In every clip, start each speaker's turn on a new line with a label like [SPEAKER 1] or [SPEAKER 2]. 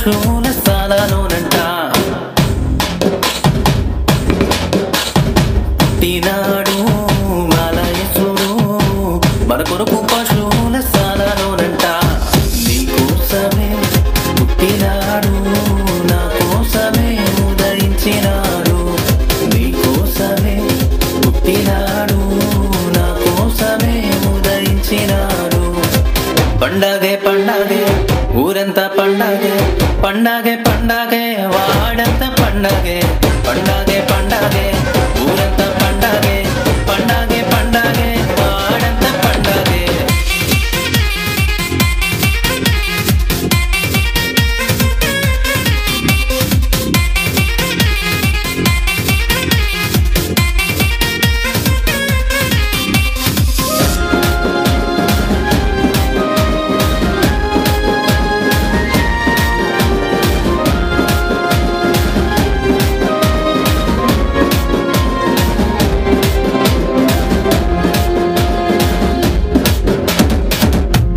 [SPEAKER 1] పశువుల స్థానాలోనంట పుట్టినాడు మలయసుడు మన కొరకు పశువుల స్థానాలోనంట నీకోసమే పుట్టినాడు నా కోసమే ఉదయించినాడు నీకోసమే పుట్టినాడు నా కోసమే ఉదయించినాడు పండగే పండగే ఊరంతా పండగే పండగే పండగే వాడంతా పండగే పండగే పండగే ఊరంతా పండగే పండగే పండగే వాడంతా పండగే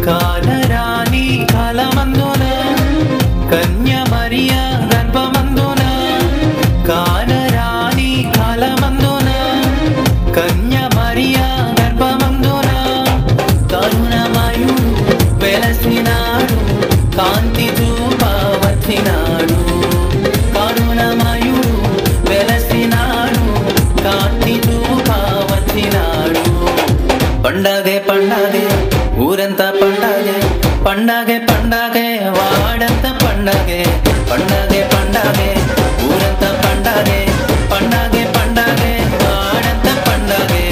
[SPEAKER 1] కానరాని కాలమందున కన్య మరియా గర్భమందున కానరాని కాలమందున కన్య మరియా గర్భమందున కరుణమయుడు వెలసినాడు కాంతి చూప వచ్చినాడు కరుణమయుడు వెలసినాడు కాంతి చూప వచ్చినాడు పండగే పండగే ఊరంతా పండగే పండగే పండగే వాడంతా పండగే పండగే పండగే ఊరంతా పండగే పండగే పండగే వాడంతా పండగే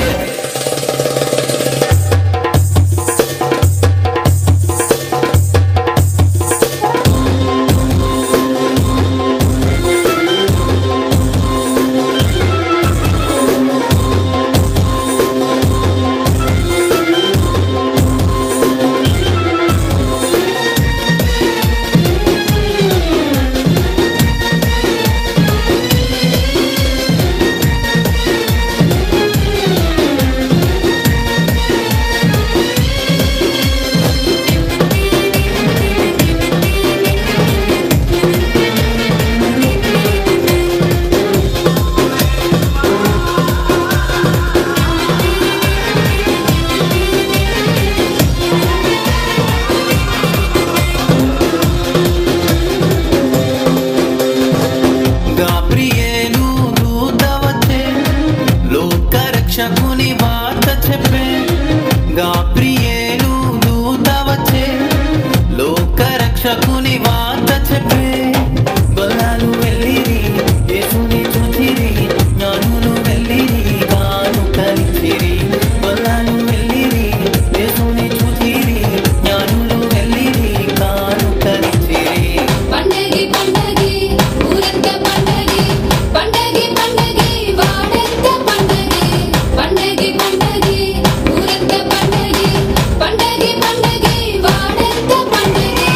[SPEAKER 1] గాబ్రియేలు దూత వచ్చే లోకరక్షకుని వార్త చెప్పే గాబ్రియేలు దూత వచ్చే లోకరక్షకుని వార్త చెప్పే గొల్లాలు వెళ్ళిరి యేసుని చూచిరి జ్ఞానులు వెళ్ళిరి కానుకలిచిరి గొల్లాలు వెళ్ళిరి యేసుని చూచిరి జ్ఞానులు వెళ్ళిరి కానుకలిచిరి
[SPEAKER 2] పండగే పండగే ఊరంతా పండగే పండగే పండగే వాడంతా పండగే పండగే పండగే ఊరంతా పండగే పండగే పండగే వాడంతా పండగే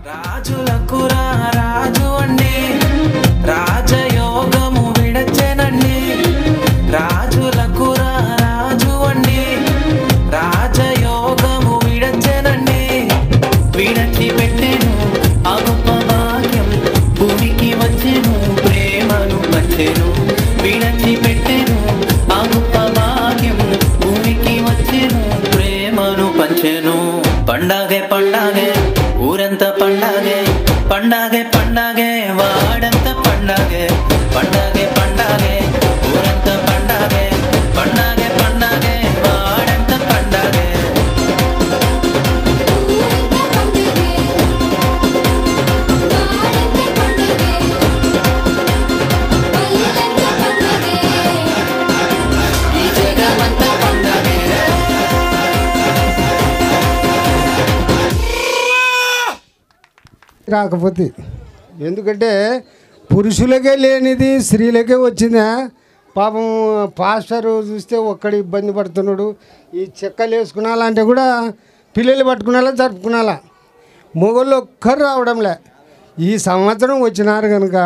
[SPEAKER 1] రాజులకు రాజు అండి రాజయోగము విడచెనండి రాజులకు రాజు అండి రాజయోగము విడచెనండి విడచి పెట్టెను ఆ గొప్ప భాగ్యం భూమికి వచ్చెను ప్రేమను పంచెను విడచి పెట్టెను ఆ గొప్ప భాగ్యం భూమికి వచ్చెను ప్రేమను పంచెను పండగే పండగే ఊరంతా పండగే పండగే పండగే వాడంతా పండగే పండగే పండగే ఊరంతా పండగే పండగే పండగే వాడంతా పండగే
[SPEAKER 2] ఊరంతా పండగే వాడంతా పండగే
[SPEAKER 3] రాకపోతే ఎందుకంటే పురుషులకే లేనిది స్త్రీలకే వచ్చిందా పాపం పాస్టర్ చూస్తే ఒక్కడి ఇబ్బంది పడుతున్నాడు ఈ చెక్కలు వేసుకునాలంటే కూడా పిల్లలు పట్టుకునేలా జరుపుకునేలా మొగోళ్ళు ఒక్కరు రావడంలే ఈ సంవత్సరం వచ్చినారు కనుక